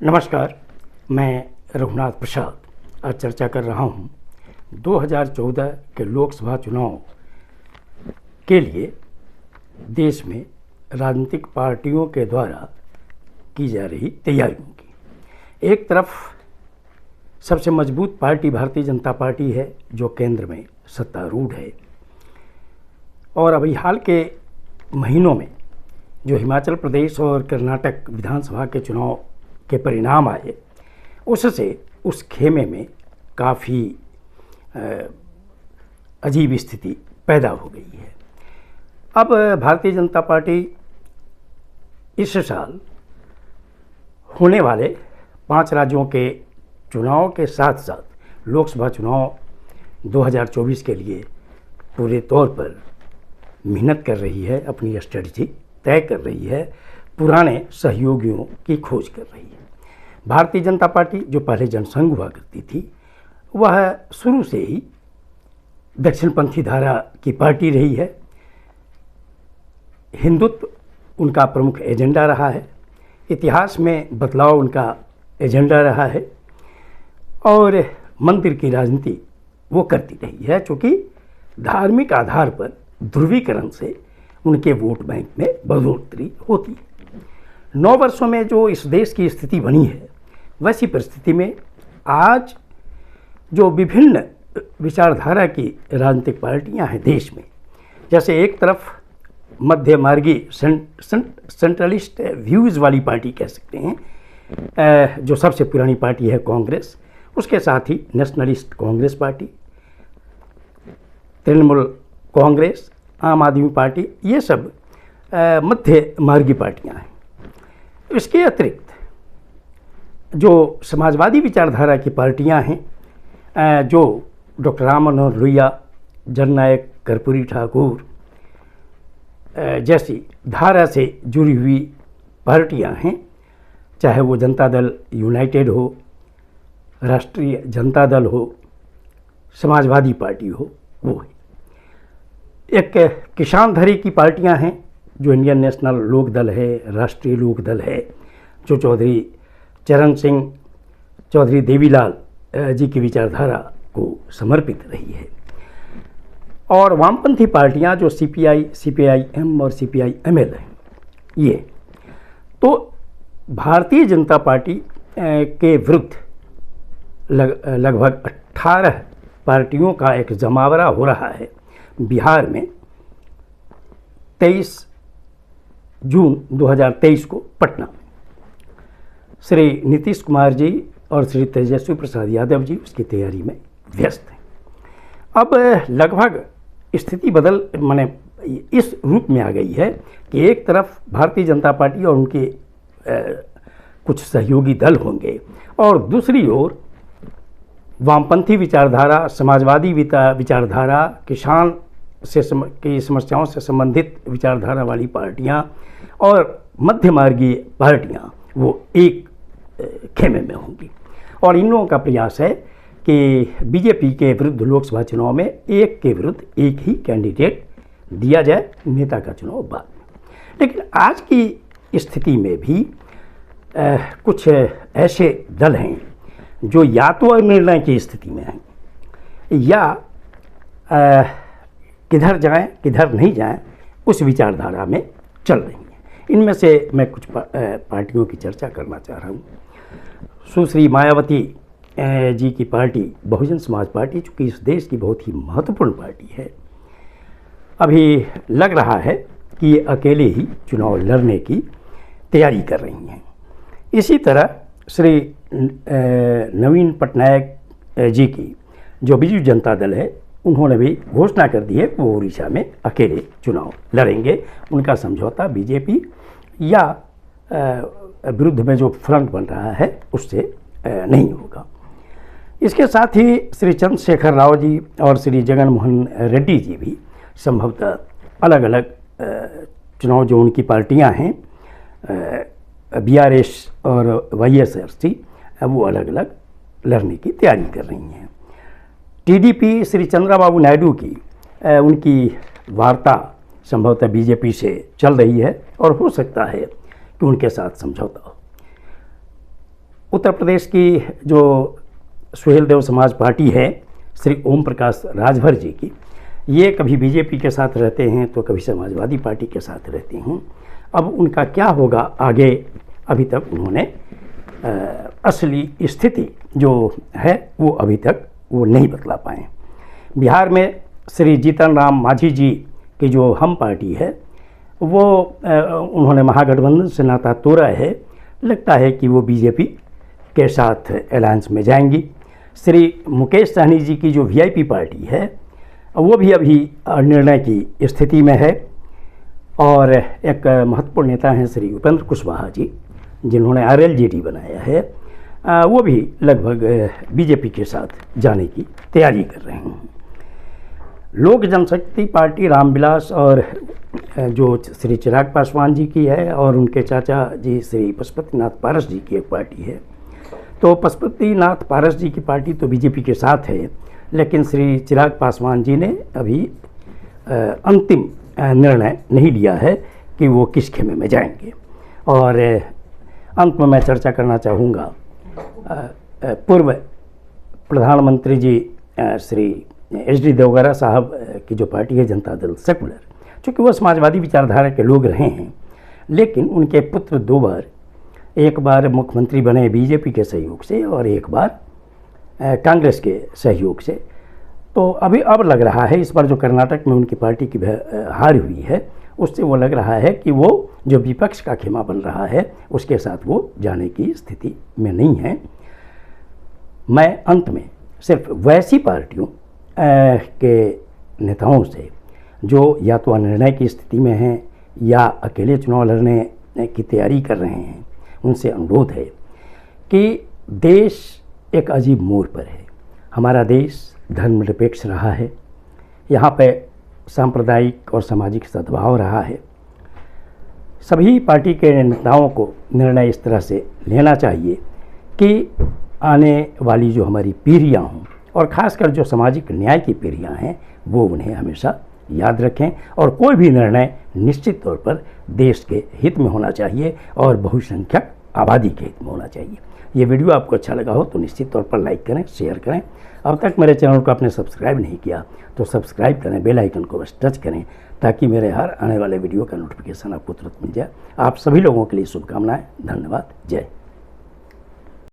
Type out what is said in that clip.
नमस्कार, मैं रघुनाथ प्रसाद आज चर्चा कर रहा हूँ 2014 के लोकसभा चुनाव के लिए देश में राजनीतिक पार्टियों के द्वारा की जा रही तैयारियों की। एक तरफ सबसे मजबूत पार्टी भारतीय जनता पार्टी है जो केंद्र में सत्तारूढ़ है, और अभी हाल के महीनों में जो हिमाचल प्रदेश और कर्नाटक विधानसभा के चुनाव के परिणाम आए, उससे उस खेमे में काफ़ी अजीब स्थिति पैदा हो गई है। अब भारतीय जनता पार्टी इस साल होने वाले 5 राज्यों के चुनाव के साथ साथ लोकसभा चुनाव 2024 के लिए पूरे तौर पर मेहनत कर रही है, अपनी स्ट्रेटजी तय कर रही है, पुराने सहयोगियों की खोज कर रही है। भारतीय जनता पार्टी जो पहले जनसंघ हुआ करती थी, वह शुरू से ही दक्षिणपंथी धारा की पार्टी रही है। हिंदुत्व उनका प्रमुख एजेंडा रहा है, इतिहास में बदलाव उनका एजेंडा रहा है, और मंदिर की राजनीति वो करती रही है, चूँकि धार्मिक आधार पर ध्रुवीकरण से उनके वोट बैंक में बढ़ोतरी होती है। 9 वर्षों में जो इस देश की स्थिति बनी है, वैसी परिस्थिति में आज जो विभिन्न विचारधारा की राजनीतिक पार्टियां हैं देश में, जैसे एक तरफ मध्य मार्गी सेंट्रलिस्ट व्यूज़ वाली पार्टी कह सकते हैं, जो सबसे पुरानी पार्टी है कांग्रेस, उसके साथ ही नेशनलिस्ट कांग्रेस पार्टी, तृणमूल कांग्रेस, आम आदमी पार्टी, ये सब मध्य मार्गी पार्टियां हैं। इसके अतिरिक्त जो समाजवादी विचारधारा की पार्टियां हैं, जो डॉक्टर राम मनोहर लोहिया, जननायक कर्पूरी ठाकुर जैसी धारा से जुड़ी हुई पार्टियां हैं, चाहे वो जनता दल यूनाइटेड हो, राष्ट्रीय जनता दल हो, समाजवादी पार्टी हो, वो है। एक किसान धरी की पार्टियां हैं, जो इंडियन नेशनल लोक दल है, राष्ट्रीय लोक दल है, जो चौधरी चरण सिंह, चौधरी देवीलाल जी की विचारधारा को समर्पित रही है, और वामपंथी पार्टियां जो सीपीआई, सीपीआईएम और सीपीआईएमएल हैं। ये तो भारतीय जनता पार्टी के विरुद्ध लगभग 18 पार्टियों का एक जमावड़ा हो रहा है। बिहार में 23 जून 2023 को पटना में श्री नीतीश कुमार जी और श्री तेजस्वी प्रसाद यादव जी उसकी तैयारी में व्यस्त हैं। अब लगभग स्थिति माने इस रूप में आ गई है कि एक तरफ भारतीय जनता पार्टी और उनके कुछ सहयोगी दल होंगे, और दूसरी ओर वामपंथी विचारधारा, समाजवादी विचारधारा, किसान की समस्याओं से संबंधित विचारधारा वाली पार्टियां और मध्यमार्गीय पार्टियां वो एक खेमे में होंगी। और इन लोगों का प्रयास है कि बीजेपी के विरुद्ध लोकसभा चुनाव में एक के विरुद्ध एक ही कैंडिडेट दिया जाए, नेता का चुनाव बाद में। लेकिन आज की स्थिति में भी कुछ ऐसे दल हैं जो या तो निर्णय की स्थिति में हैं, या किधर जाएं किधर नहीं जाएं उस विचारधारा में चल रही हैं। इनमें से मैं कुछ पार्टियों की चर्चा करना चाह रहा हूँ। सुश्री मायावती जी की पार्टी बहुजन समाज पार्टी, चूँकि इस देश की बहुत ही महत्वपूर्ण पार्टी है, अभी लग रहा है कि ये अकेले ही चुनाव लड़ने की तैयारी कर रही हैं। इसी तरह श्री नवीन पटनायक जी की जो बिजू जनता दल है, उन्होंने भी घोषणा कर दी है कि वो उड़ीसा में अकेले चुनाव लड़ेंगे। उनका समझौता बीजेपी या विरुद्ध में जो फ्रंट बन रहा है उससे नहीं होगा। इसके साथ ही श्री चंद्रशेखर राव जी और श्री जगन मोहन रेड्डी जी भी संभवतः अलग अलग चुनाव, जो उनकी पार्टियां हैं बीआरएस और वाईएसआरसी, वो अलग अलग लड़ने की तैयारी कर रही हैं। टीडीपी श्री चंद्रबाबू नायडू की उनकी वार्ता संभवतः बीजेपी से चल रही है, और हो सकता है कि उनके साथ समझौता हो। उत्तर प्रदेश की जो सुहेलदेव समाज पार्टी है श्री ओम प्रकाश राजभर जी की, ये कभी बीजेपी के साथ रहते हैं तो कभी समाजवादी पार्टी के साथ रहते हैं। अब उनका क्या होगा आगे, अभी तक उन्होंने असली स्थिति जो है वो अभी तक वो नहीं बतला पाए। बिहार में श्री जीतन राम मांझी जी की जो हम पार्टी है वो उन्होंने महागठबंधन से नाता तोड़ा है, लगता है कि वो बीजेपी के साथ अलायंस में जाएंगी। श्री मुकेश सहनी जी की जो वीआईपी पार्टी है वो भी अभी निर्णय की स्थिति में है। और एक महत्वपूर्ण नेता हैं श्री उपेंद्र कुशवाहा जी, जिन्होंने आरएलजेडी बनाया है, वो भी लगभग बीजेपी के साथ जाने की तैयारी कर रहे हैं। लोक जनशक्ति पार्टी रामविलास और जो श्री चिराग पासवान जी की है और उनके चाचा जी श्री पशुपतिनाथ पारस जी की एक पार्टी है। तो पशुपतिनाथ पारस जी की पार्टी तो बीजेपी के साथ है, लेकिन श्री चिराग पासवान जी ने अभी अंतिम निर्णय नहीं लिया है कि वो किस खेमे में जाएंगे। और अंत में मैं चर्चा करना चाहूँगा पूर्व प्रधानमंत्री जी श्री एच.डी. देवगौड़ा साहब की जो पार्टी है जनता दल सेकुलर, चूँकि वो समाजवादी विचारधारा के लोग रहे हैं, लेकिन उनके पुत्र 2 बार, एक बार मुख्यमंत्री बने बीजेपी के सहयोग से और एक बार कांग्रेस के सहयोग से। तो अभी अब लग रहा है इस बार जो कर्नाटक में उनकी पार्टी की हार हुई है, उससे वो लग रहा है कि वो जो विपक्ष का खेमा बन रहा है उसके साथ वो जाने की स्थिति में नहीं है। मैं अंत में सिर्फ वैसी पार्टियों के नेताओं से जो या तो अनिर्णय की स्थिति में हैं या अकेले चुनाव लड़ने की तैयारी कर रहे हैं, उनसे अनुरोध है कि देश एक अजीब मोड़ पर है। हमारा देश धर्मनिरपेक्ष रहा है, यहाँ पे सांप्रदायिक और सामाजिक सद्भाव रहा है। सभी पार्टी के नेताओं को निर्णय इस तरह से लेना चाहिए कि आने वाली जो हमारी पीढ़ियाँ हों और ख़ासकर जो सामाजिक न्याय की पीढ़ियाँ हैं वो उन्हें हमेशा याद रखें और कोई भी निर्णय निश्चित तौर पर देश के हित में होना चाहिए और बहुसंख्यक आबादी के हित में होना चाहिए। ये वीडियो आपको अच्छा लगा हो तो निश्चित तौर पर लाइक करें, शेयर करें। अब तक मेरे चैनल को आपने सब्सक्राइब नहीं किया तो सब्सक्राइब करें, बेल आइकन को बस टच करें ताकि मेरे हर आने वाले वीडियो का नोटिफिकेशन आपको तुरंत मिल जाए। आप सभी लोगों के लिए शुभकामनाएं। धन्यवाद। जय